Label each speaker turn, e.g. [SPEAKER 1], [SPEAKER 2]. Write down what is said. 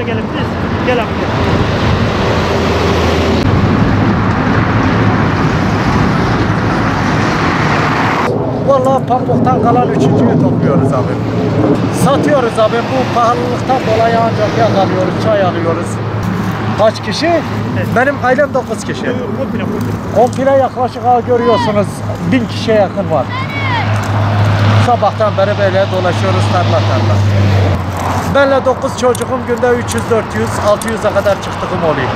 [SPEAKER 1] gelebiliriz. Gel abi gel.
[SPEAKER 2] Vallahi pamuktan kalan üçüncüyü topluyoruz abi. Satıyoruz abi, bu pahalılıktan dolayı ancak yağ alıyoruz, çay alıyoruz. Kaç kişi?
[SPEAKER 1] Evet.
[SPEAKER 2] Benim ailem 9 kişi.
[SPEAKER 1] Komple.
[SPEAKER 2] Komple yaklaşık görüyorsunuz 1000 kişiye yakın var. Sabahtan beri böyle dolaşıyoruz tarla. Benle 9 çocuğum günde 300, 400, 600'e kadar çıktığım oluyor.